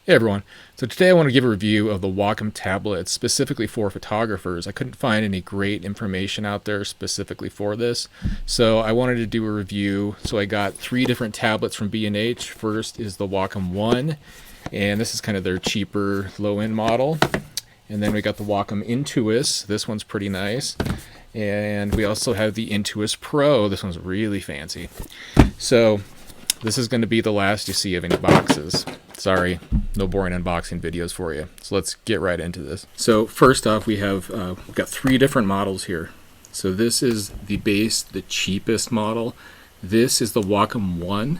Hey everyone. So today I want to give a review of the Wacom tablets specifically for photographers. I couldn't find any great information out there specifically for this. So I wanted to do a review. So I got 3 different tablets from B&H. First is the Wacom 1, and this is kind of their cheaper low-end model. And then we got the Wacom Intuos. This one's pretty nice. And we also have the Intuos Pro. This one's really fancy. So this is going to be the last you see of any boxes. Sorry, no boring unboxing videos for you. So let's get right into this. So first off, we've got 3 different models here. So this is the base, the cheapest model. This is the Wacom 1,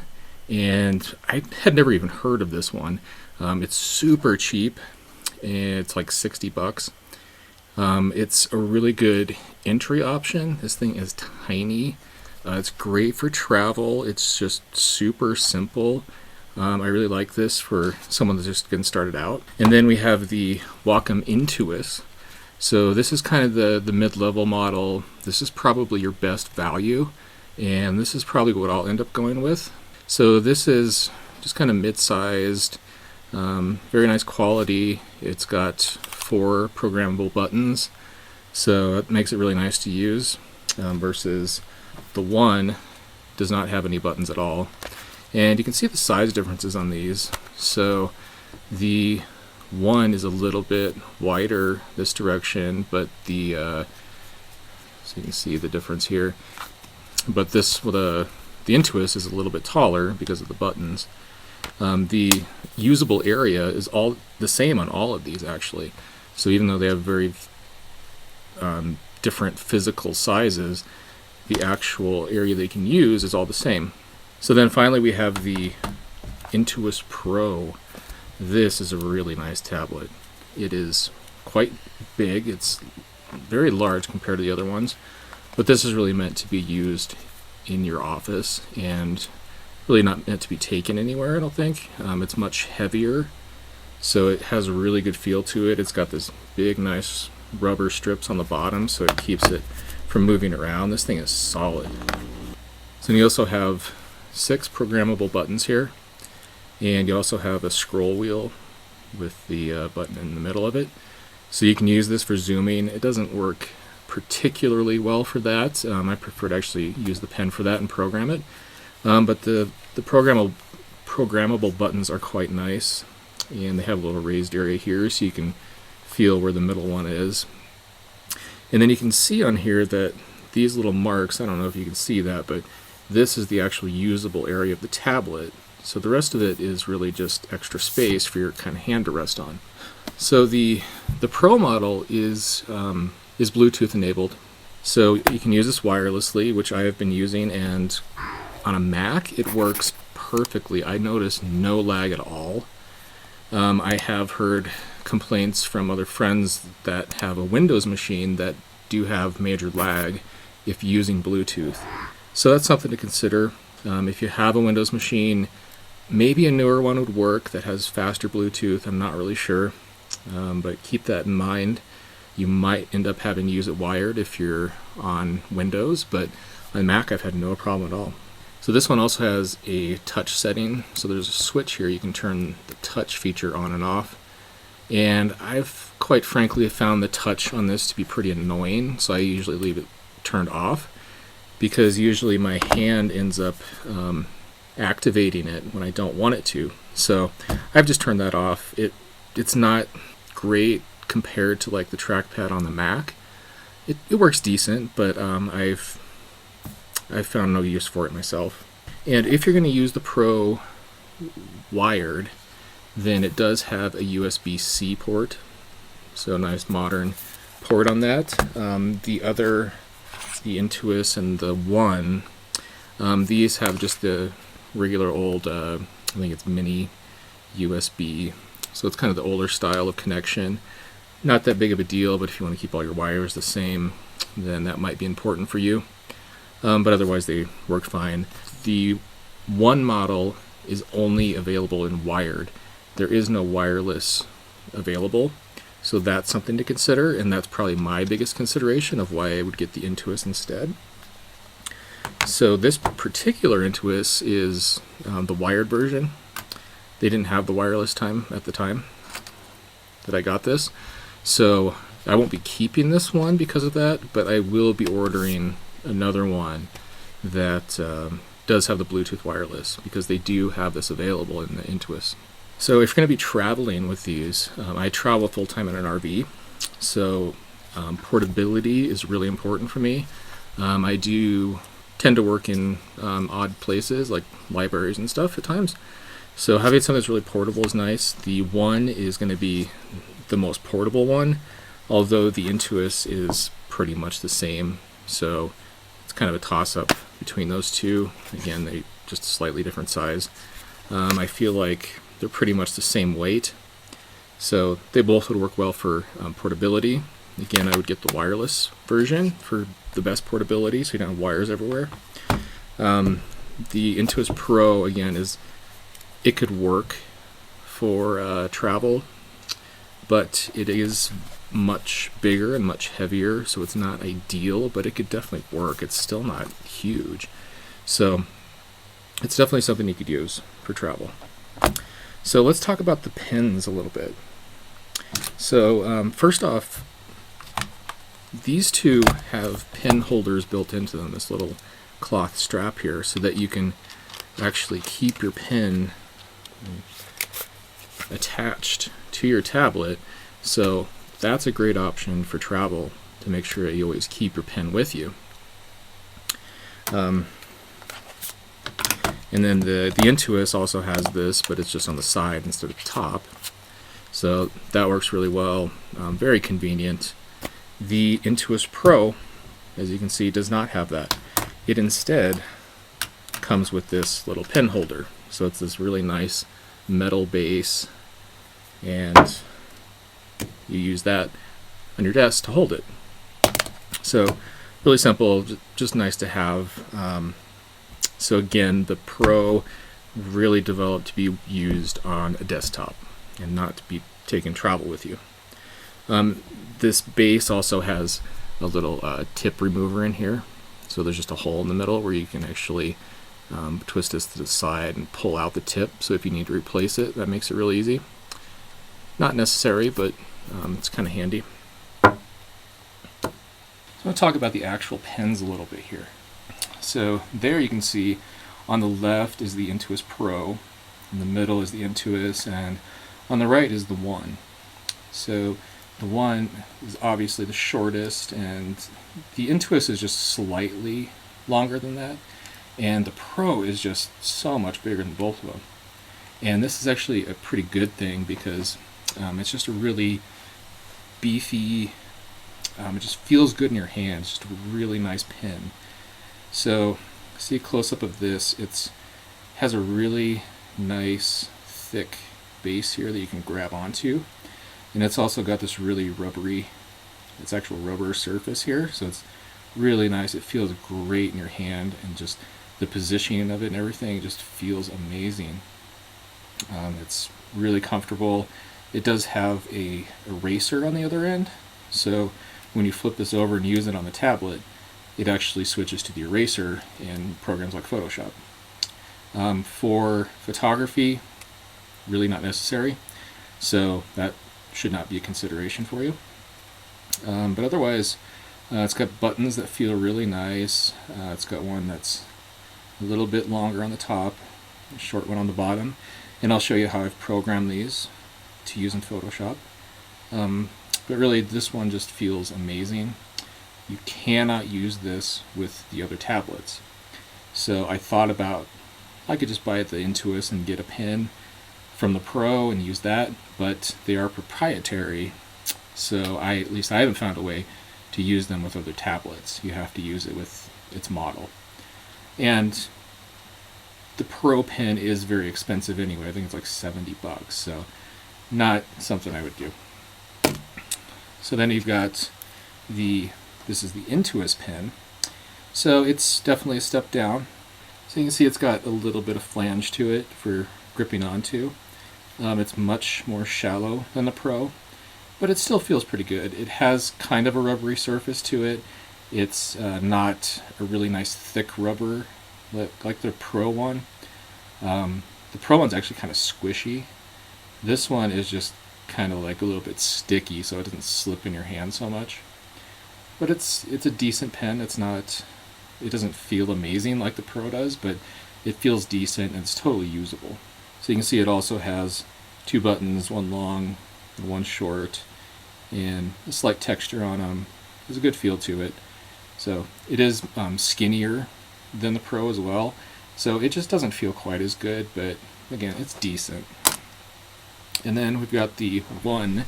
and I had never even heard of this one. It's super cheap, and it's like 60 bucks. It's a really good entry option. This thing is tiny. It's great for travel. It's just super simple. I really like this for someone that's just getting started out. And then we have the Wacom Intuos. So this is kind of the mid-level model. This is probably your best value, and this is probably what I'll end up going with. So this is just kind of mid-sized, very nice quality. It's got 4 programmable buttons, so it makes it really nice to use, versus the 1 does not have any buttons at all. And you can see the size differences on these. So the 1 is a little bit wider this direction, but so you can see the difference here. But this with the Intuos is a little bit taller because of the buttons. The usable area is all the same on all of these actually. So even though they have very different physical sizes, the actual area they can use is all the same. So then finally we have the Intuos Pro. This is a really nice tablet. It is quite big. It's very large compared to the other ones, but this is really meant to be used in your office and really not meant to be taken anywhere, I don't think. It's much heavier, so it has a really good feel to it. It's got this big nice rubber strips on the bottom, so it keeps it from moving around. This thing is solid. So you also have 6 programmable buttons here, and you also have a scroll wheel with the button in the middle of it. So you can use this for zooming. It doesn't work particularly well for that. I prefer to actually use the pen for that and program it. But the programmable buttons are quite nice, and they have a little raised area here so you can feel where the middle one is. And then you can see on here that these little marks, I don't know if you can see that, but this is the actual usable area of the tablet. So the rest of it is really just extra space for your kind of hand to rest on. So the Pro model is Bluetooth enabled. So you can use this wirelessly, which I have been using, and on a Mac it works perfectly. I notice no lag at all. I have heard complaints from other friends that have a Windows machine that do have major lag if using Bluetooth. So that's something to consider. If you have a Windows machine, maybe a newer one would work that has faster Bluetooth. I'm not really sure, but keep that in mind. You might end up having to use it wired if you're on Windows, but on Mac I've had no problem at all. So this one also has a touch setting. So there's a switch here. You can turn the touch feature on and off. And I've quite frankly found the touch on this to be pretty annoying, so I usually leave it turned off, because usually my hand ends up activating it when I don't want it to. So I've just turned that off. It's not great compared to like the trackpad on the Mac. It works decent, but I've found no use for it myself. And if you're going to use the Pro wired, then it does have a USB-C port. So a nice modern port on that. The Intuos and the 1, these have just the regular old, I think it's mini USB. So it's kind of the older style of connection. Not that big of a deal, but if you want to keep all your wires the same, then that might be important for you. But otherwise they work fine. The 1 model is only available in wired. There is no wireless available. So that's something to consider, and that's probably my biggest consideration of why I would get the Intuos instead. So this particular Intuos is the wired version. they didn't have the wireless time at the time that I got this. So I won't be keeping this one because of that, but I will be ordering another one that does have the Bluetooth wireless, because they do have this available in the Intuos. So if you're going to be traveling with these, I travel full-time in an RV, so portability is really important for me. I do tend to work in odd places like libraries and stuff at times, so having something that's really portable is nice. The one is going to be the most portable one, although the Intuos is pretty much the same, so it's kind of a toss-up between those two. Again, they just a slightly different size. I feel like they're pretty much the same weight, so they both would work well for portability. Again, I would get the wireless version for the best portability, so you don't have wires everywhere. The Intuos Pro, again, it could work for travel, but it is much bigger and much heavier, so it's not ideal, but it could definitely work. It's still not huge, so it's definitely something you could use for travel. So let's talk about the pins a little bit. So first off, these two have pin holders built into them, this little cloth strap here, so that you can actually keep your pin attached to your tablet. So that's a great option for travel, to make sure that you always keep your pen with you. And then the Intuos also has this, but it's just on the side instead of the top. So that works really well, very convenient. The Intuos Pro, as you can see, does not have that. It instead comes with this little pen holder. So it's this really nice metal base, and you use that on your desk to hold it. So really simple, just nice to have. So again, the Pro really developed to be used on a desktop and not to be taken travel with you. This base also has a little tip remover in here, so there's just a hole in the middle where you can actually twist this to the side and pull out the tip, so if you need to replace it, that makes it really easy. Not necessary, but it's kind of handy. So I'm going to talk about the actual pens a little bit here. So there you can see on the left is the Intuos Pro, in the middle is the Intuos, and on the right is the One. So the One is obviously the shortest, and the Intuos is just slightly longer than that, and the Pro is just so much bigger than both of them. And this is actually a pretty good thing, because it's just a really beefy, it just feels good in your hand. It's just a really nice pen. So see a close-up of this. It has a really nice thick base here that you can grab onto, and it's also got this really rubbery, it's actual rubber surface here, so it's really nice. It feels great in your hand, and just the positioning of it and everything just feels amazing. It's really comfortable. It does have a eraser on the other end, so when you flip this over and use it on the tablet, it actually switches to the eraser in programs like Photoshop. For photography, really not necessary, so that should not be a consideration for you. But otherwise, it's got buttons that feel really nice. It's got one that's a little bit longer on the top, a short one on the bottom, and I'll show you how I've programmed these to use in Photoshop. But really, this one just feels amazing. You cannot use this with the other tablets. So I thought about, I could just buy the Intuos and get a pen from the Pro and use that, but they are proprietary, so at least I haven't found a way to use them with other tablets. You have to use it with its model. And the Pro pen is very expensive anyway. I think it's like $70, so not something I would do. So then you've got this is the Intuos pen. So it's definitely a step down. So you can see it's got a little bit of flange to it for gripping onto. It's much more shallow than the Pro, but it still feels pretty good. It has kind of a rubbery surface to it. It's not a really nice thick rubber like the Pro one. The The Pro one's actually kind of squishy. This one is just kind of like a little bit sticky, so it doesn't slip in your hand so much. But it's a decent pen. It doesn't feel amazing like the Pro does, but it feels decent and it's totally usable. So you can see it also has 2 buttons, one long and one short, and a slight texture on them. There's a good feel to it. So it is skinnier than the Pro as well, so it just doesn't feel quite as good, but again, it's decent. And then we've got the One,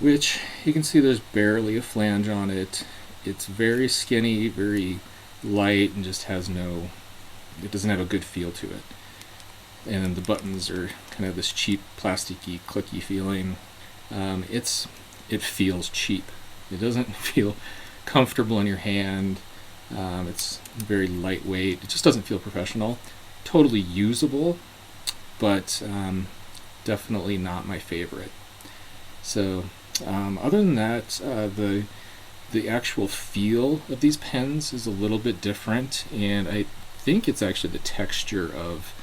which you can see there's barely a flange on it. It's very skinny, very light, and just has it doesn't have a good feel to it. And the buttons are kind of this cheap, plasticky, clicky feeling. It feels cheap. It doesn't feel comfortable in your hand. It's very lightweight. It just doesn't feel professional. Totally usable, but definitely not my favorite. So other than that, the actual feel of these pens is a little bit different, and I think it's actually the texture of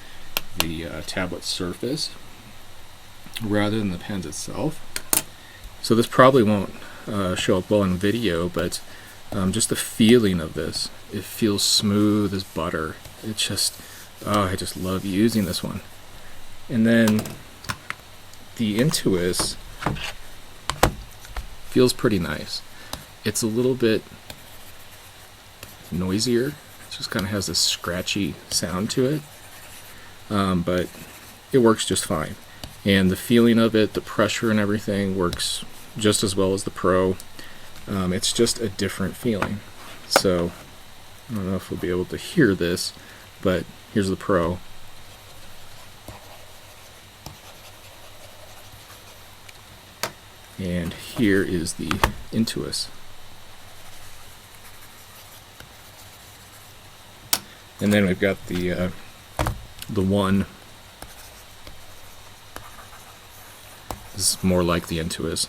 the tablet surface rather than the pens itself. So this probably won't show up well in video, but just the feeling of this, it feels smooth as butter. It's just, I just love using this one. And then the Intuos feels pretty nice. It's a little bit noisier. It just kind of has this scratchy sound to it, but it works just fine. And the feeling of it, the pressure and everything works just as well as the Pro. It's just a different feeling. So I don't know if we'll be able to hear this, but here's the Pro. And here is the Intuos. And then we've got the One. This is more like the Intuos.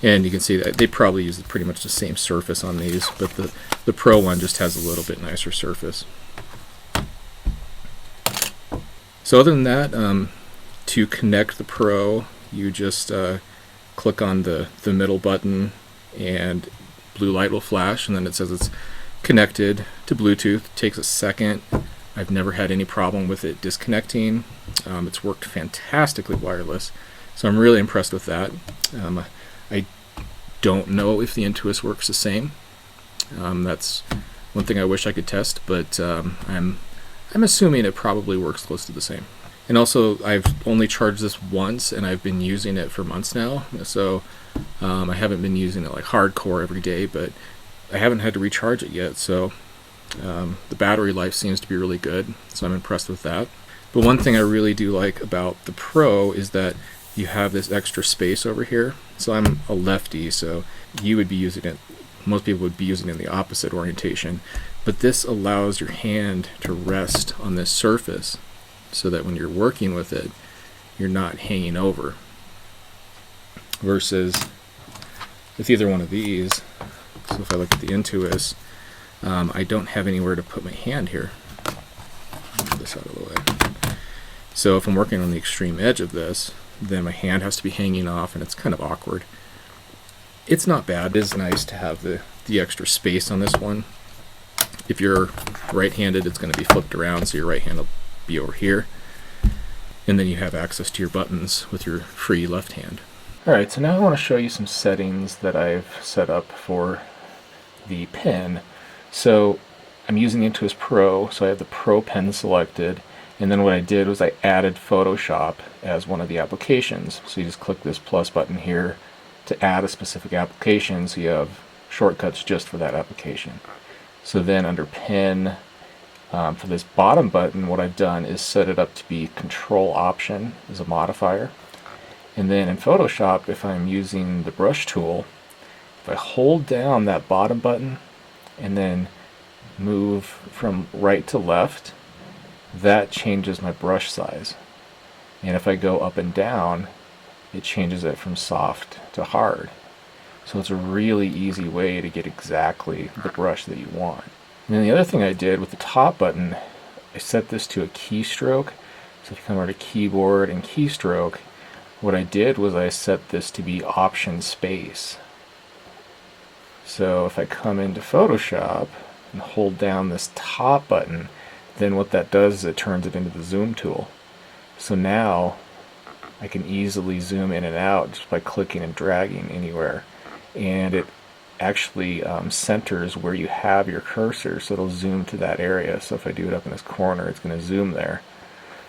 And you can see that they probably use pretty much the same surface on these, but the Pro one just has a little bit nicer surface. So other than that, to connect the Pro, you just click on the middle button and blue light will flash, and then it says it's connected to Bluetooth. It takes a second. I've never had any problem with it disconnecting. It's worked fantastically wireless, so I'm really impressed with that. I don't know if the Intuos works the same. That's one thing I wish I could test, but I'm assuming it probably works close to the same. And also, I've only charged this once, and I've been using it for months now. So I haven't been using it like hardcore every day, but I haven't had to recharge it yet. So the battery life seems to be really good, so I'm impressed with that. But one thing I really do like about the Pro is that you have this extra space over here. So I'm a lefty, so you would be using it, most people would be using it in the opposite orientation, but this allows your hand to rest on this surface so that when you're working with it, you're not hanging over. Versus with either one of these, so if I look at the Intuos, I don't have anywhere to put my hand here. Move this out of the way. So if I'm working on the extreme edge of this, then my hand has to be hanging off, and it's kind of awkward. It's not bad. It is nice to have the extra space on this one. If you're right-handed, it's going to be flipped around, so your right hand will be over here. And then you have access to your buttons with your free left hand. Alright, so now I want to show you some settings that I've set up for the pen. So I'm using the Intuos Pro, so I have the Pro pen selected. And then what I did was I added Photoshop as one of the applications. So you just click this plus button here to add a specific application, so you have shortcuts just for that application. So then under pen, for this bottom button, what I've done is set it up to be Control Option as a modifier. And then in Photoshop, if I'm using the brush tool, if I hold down that bottom button and then move from right to left, that changes my brush size. And if I go up and down, it changes it from soft to hard. So it's a really easy way to get exactly the brush that you want. And then the other thing I did with the top button, I set this to a keystroke. So if you come over to keyboard and keystroke, what I did was I set this to be option space. So if I come into Photoshop and hold down this top button, then what that does is it turns it into the zoom tool. So now I can easily zoom in and out just by clicking and dragging anywhere. And it actually centers where you have your cursor, so it'll zoom to that area. So if I do it up in this corner, it's going to zoom there.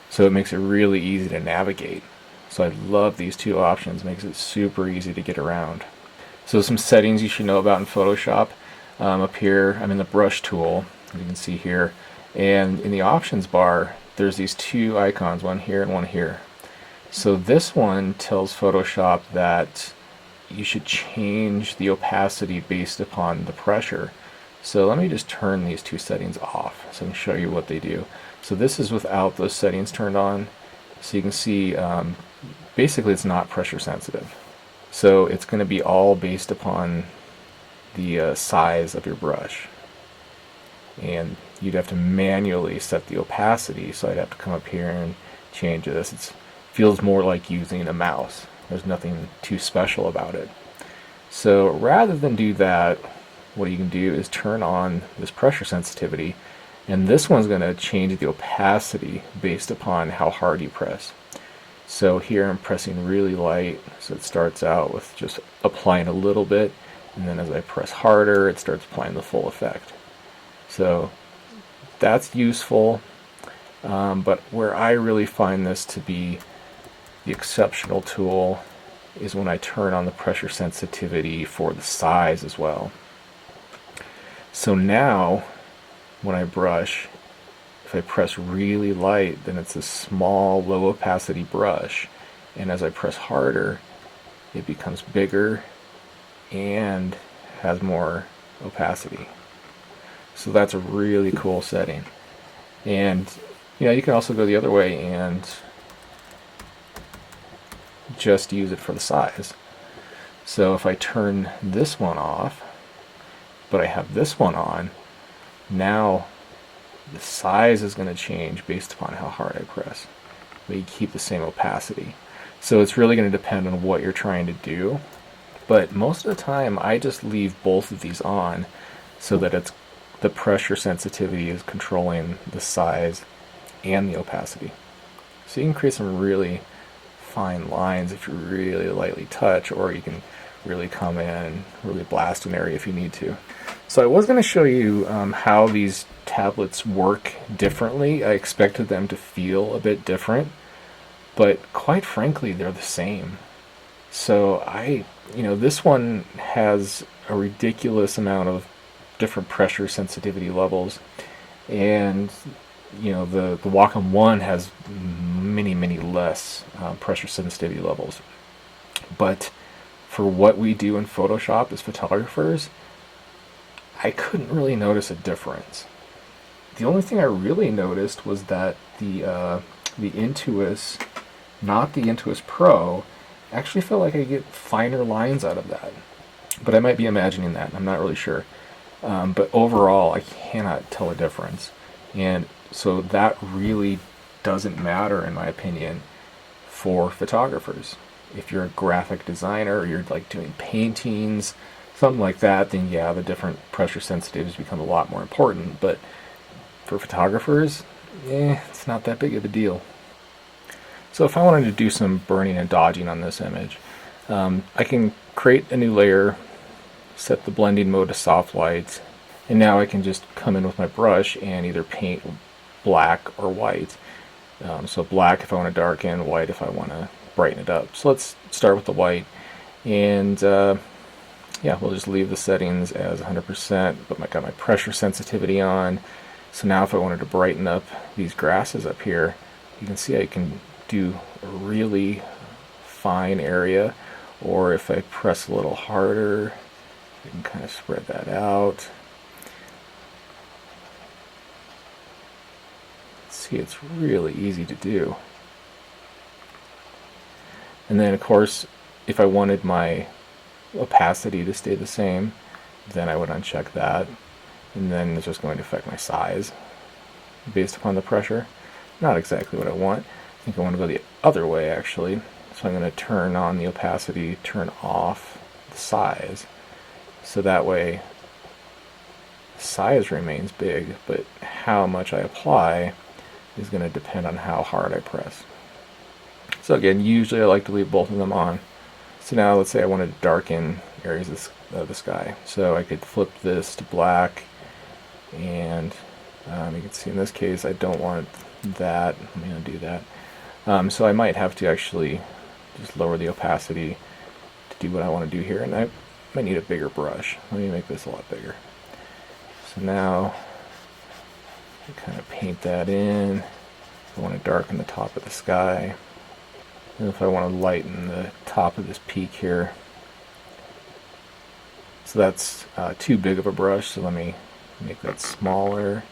So it makes it really easy to navigate. So I love these two options. It makes it super easy to get around. So some settings you should know about in Photoshop. Up here, I'm in the brush tool, you can see here. And in the options bar, there's these two icons, one here and one here. So this one tells Photoshop that you should change the opacity based upon the pressure. So let me just turn these two settings off so I can show you what they do. So this is without those settings turned on. So you can see basically it's not pressure sensitive. So it's going to be all based upon the size of your brush. And you'd have to manually set the opacity, so I'd have to come up here and change this. It feels more like using a mouse. There's nothing too special about it. So rather than do that, what you can do is turn on this pressure sensitivity, and this one's going to change the opacity based upon how hard you press. So here I'm pressing really light, so it starts out with just applying a little bit, and then as I press harder, it starts applying the full effect. So that's useful, but where I really find this to be the exceptional tool is when I turn on the pressure sensitivity for the size as well. So now when I brush, if I press really light, then it's a small low opacity brush, and as I press harder it becomes bigger and has more opacity. So that's a really cool setting. And you can also go the other way and just use it for the size. So if I turn this one off, but I have this one on, now the size is going to change based upon how hard I press, but you keep the same opacity. So it's really going to depend on what you're trying to do, but most of the time I just leave both of these on so that the pressure sensitivity is controlling the size and the opacity. So you can create some really fine lines if you really lightly touch, or you can really come in and really blast an area if you need to. So I was going to show you how these tablets work differently. I expected them to feel a bit different, but quite frankly they're the same. So this one has a ridiculous amount of different pressure sensitivity levels, and the Wacom 1 has many less pressure sensitivity levels. But for what we do in Photoshop as photographers, I couldn't really notice a difference. The only thing I really noticed was that the Intuos, not the Intuos Pro, actually felt like I get finer lines out of that. But I might be imagining that, I'm not really sure. But overall, I cannot tell a difference. And so that really doesn't matter, in my opinion, for photographers. If you're a graphic designer, or you're like doing paintings, something like that, then yeah, the different pressure sensitivities become a lot more important. But for photographers, it's not that big of a deal. So if I wanted to do some burning and dodging on this image, I can create a new layer, set the blending mode to soft light, and now I can just come in with my brush and either paint black or white. So black if I want to darken, white if I want to brighten it up. So let's start with the white, and we'll just leave the settings as 100%, but I got my pressure sensitivity on. So now if I wanted to brighten up these grasses up here, you can see I can do a really fine area, or if I press a little harder, I can kind of spread that out. See, it's really easy to do. And then of course, if I wanted my opacity to stay the same, then I would uncheck that, and then it's just going to affect my size based upon the pressure. Not exactly what I want, think I want to go the other way actually. So I'm going to turn on the opacity, turn off the size. So that way size remains big, but how much I apply is going to depend on how hard I press. So again, usually I like to leave both of them on. So now let's say I want to darken areas of the sky. So I could flip this to black, and you can see in this case I don't want that. I'm going to do that. So I might have to actually just lower the opacity to do what I want to do here, and I might need a bigger brush. Let me make this a lot bigger. So now I kind of paint that in. I want to darken the top of the sky. And if I want to lighten the top of this peak here. So that's too big of a brush, so let me make that smaller.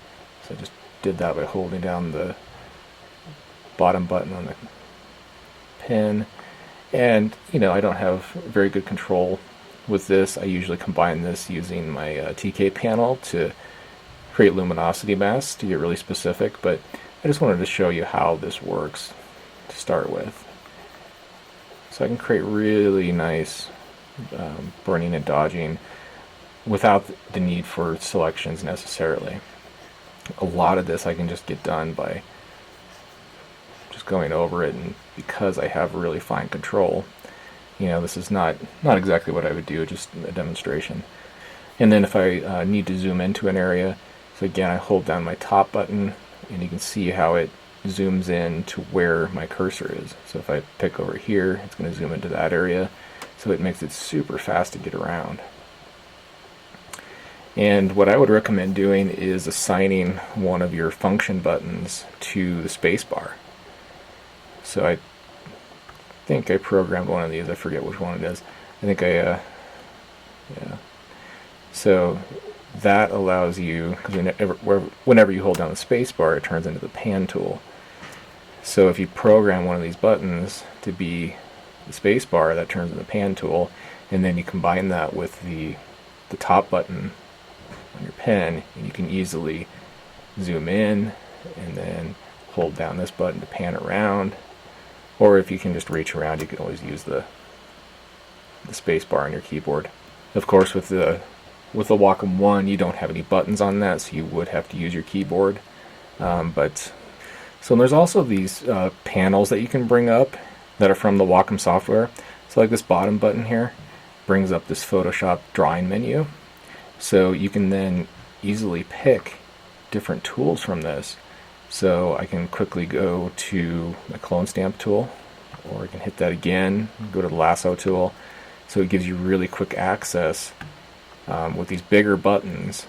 So I just did that by holding down the bottom button on the pen. And I don't have very good control with this. I usually combine this using my TK panel to create luminosity masks to get really specific, but I just wanted to show you how this works to start with. So I can create really nice burning and dodging without the need for selections necessarily. A lot of this I can just get done by just going over it, and because I have really fine control, this is not exactly what I would do, just a demonstration. And then if I need to zoom into an area, so again I hold down my top button, and you can see how it zooms in to where my cursor is. So if I pick over here, it's going to zoom into that area, so it makes it super fast to get around. And what I would recommend doing is assigning one of your function buttons to the spacebar. So I think I programmed one of these. I forget which one it is. I think yeah. So that allows you, because whenever you hold down the spacebar, it turns into the pan tool. So if you program one of these buttons to be the spacebar, that turns into the pan tool, and then you combine that with the top button on your pen, and you can easily zoom in and then hold down this button to pan around. Or if you can just reach around, you can always use the space bar on your keyboard. Of course, with the Wacom 1, you don't have any buttons on that, so you would have to use your keyboard. So there's also these panels that you can bring up that are from the Wacom software. So like this bottom button here brings up this Photoshop drawing menu. So you can then easily pick different tools from this. So I can quickly go to the clone stamp tool, or I can hit that again, go to the lasso tool. So it gives you really quick access with these bigger buttons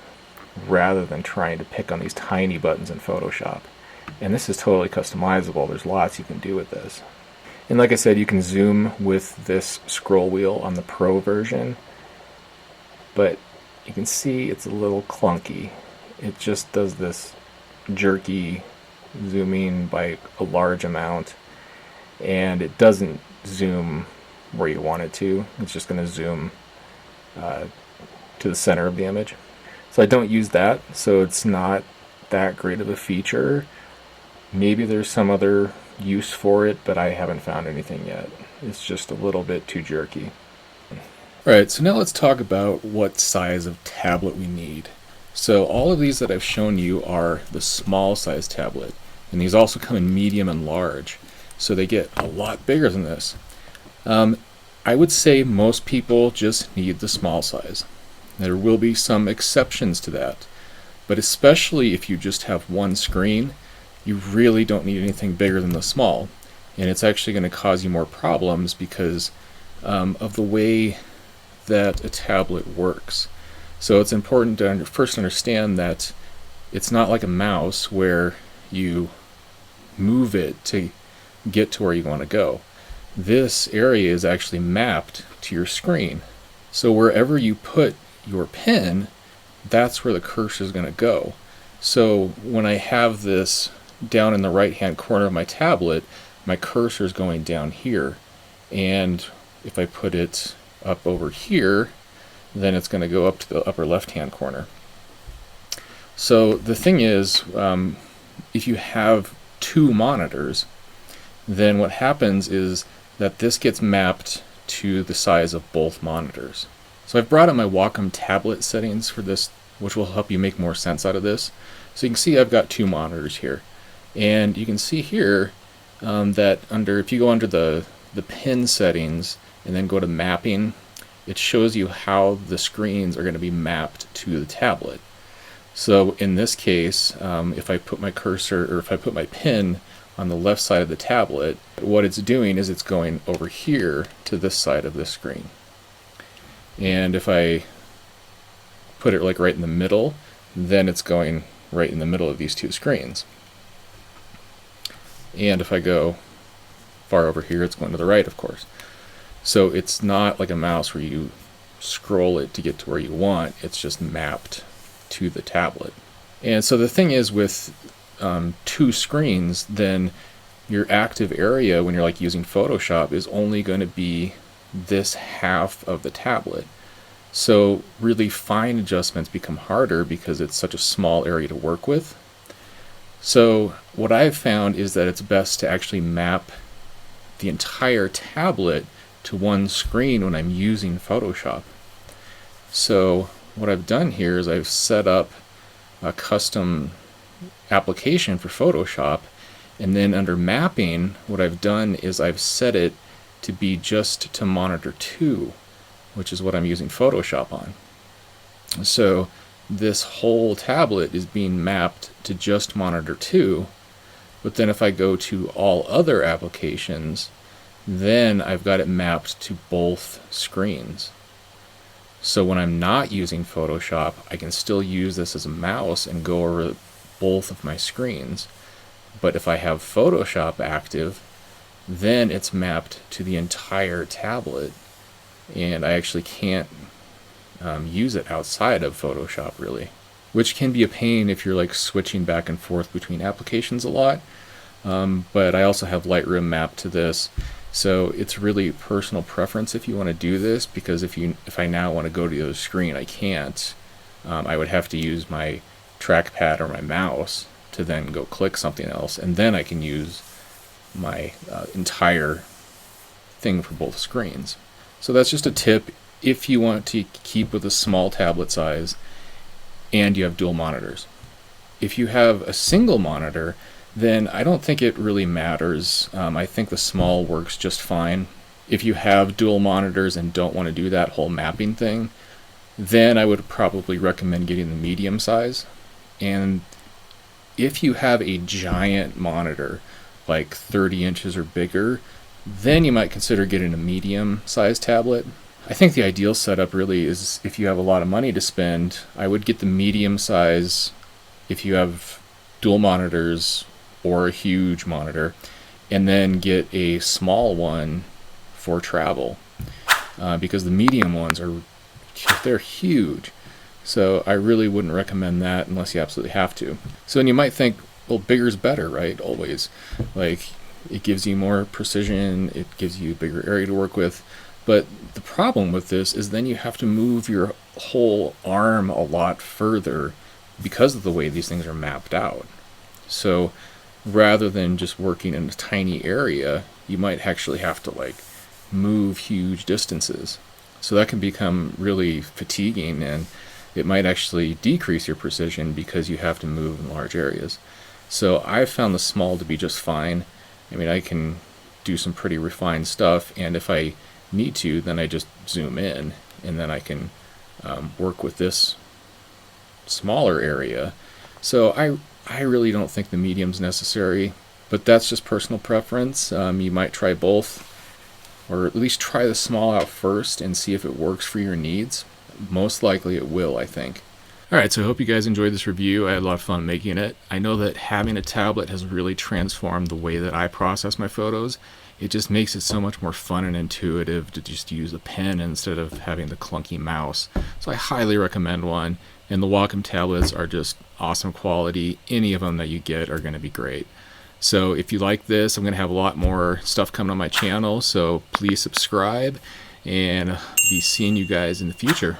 rather than trying to pick on these tiny buttons in Photoshop. And this is totally customizable. There's lots you can do with this. And like I said, you can zoom with this scroll wheel on the Pro version, but you can see it's a little clunky. It just does this jerky zooming by a large amount, and it doesn't zoom where you want it to. It's just going to zoom to the center of the image. So I don't use that, so it's not that great of a feature. Maybe there's some other use for it, but I haven't found anything yet. It's just a little bit too jerky. Alright, so now let's talk about what size of tablet we need. So all of these that I've shown you are the small size tablet, and these also come in medium and large, so they get a lot bigger than this. I would say most people just need the small size. There will be some exceptions to that, but especially if you just have one screen, you really don't need anything bigger than the small, and it's actually going to cause you more problems because of the way that a tablet works. So it's important to first understand that it's not like a mouse where you move it to get to where you want to go. This area is actually mapped to your screen. So wherever you put your pen, that's where the cursor is going to go. So when I have this down in the right hand corner of my tablet, my cursor is going down here, and if I put it up over here, then it's going to go up to the upper left hand corner. So the thing is, if you have two monitors, then what happens is that this gets mapped to the size of both monitors. So I've brought up my Wacom tablet settings for this, which will help you make more sense out of this. So you can see I've got two monitors here. And you can see here that if you go under the pin settings and then go to mapping, it shows you how the screens are going to be mapped to the tablet. So in this case, if I put my cursor, or if I put my pin on the left side of the tablet, what it's doing is it's going over here to this side of the screen. And if I put it like right in the middle, then it's going right in the middle of these two screens. And if I go far over here, it's going to the right, of course. So it's not like a mouse where you scroll it to get to where you want. It's just mapped to the tablet. And so the thing is, with two screens, then your active area when you're like using Photoshop is only going to be this half of the tablet. So really fine adjustments become harder because it's such a small area to work with. So what I've found is that it's best to actually map the entire tablet to one screen when I'm using Photoshop. So what I've done here is I've set up a custom application for Photoshop, and then under mapping, what I've done is I've set it to be just to monitor 2, which is what I'm using Photoshop on. So this whole tablet is being mapped to just monitor 2, but then if I go to all other applications, then I've got it mapped to both screens. So when I'm not using Photoshop, I can still use this as a mouse and go over both of my screens. But if I have Photoshop active, then it's mapped to the entire tablet, and I actually can't use it outside of Photoshop really, which can be a pain if you're like switching back and forth between applications a lot. But I also have Lightroom mapped to this, so it's really personal preference if you want to do this, because if I now want to go to the other screen, I can't. I would have to use my trackpad or my mouse to then go click something else, and then I can use my entire thing for both screens. So that's just a tip if you want to keep with a small tablet size and you have dual monitors. If you have a single monitor, then I don't think it really matters. I think the small works just fine. If you have dual monitors and don't want to do that whole mapping thing, then I would probably recommend getting the medium size. And if you have a giant monitor, like 30 inches or bigger, then you might consider getting a medium sized tablet. I think the ideal setup really is, if you have a lot of money to spend, I would get the medium size if you have dual monitors or a huge monitor, and then get a small one for travel, because the medium ones they're huge. So I really wouldn't recommend that unless you absolutely have to. So, and you might think, well, bigger's better, right? Always. Like, it gives you more precision, it gives you a bigger area to work with. But the problem with this is then you have to move your whole arm a lot further because of the way these things are mapped out. So rather than just working in a tiny area, you might actually have to like move huge distances. So that can become really fatiguing, and it might actually decrease your precision because you have to move in large areas. So I've found the small to be just fine. I mean, I can do some pretty refined stuff, and if I need to, then I just zoom in, and then I can work with this smaller area. So I really don't think the medium's necessary, but that's just personal preference. You might try both, or at least try the small out first and see if it works for your needs. Most likely it will, I think. Alright, so I hope you guys enjoyed this review. I had a lot of fun making it. I know that having a tablet has really transformed the way that I process my photos. It just makes it so much more fun and intuitive to just use a pen instead of having the clunky mouse. So I highly recommend one, and the Wacom tablets are just awesome quality. Any of them that you get are going to be great. So if you like this, I'm going to have a lot more stuff coming on my channel, so please subscribe, and be seeing you guys in the future.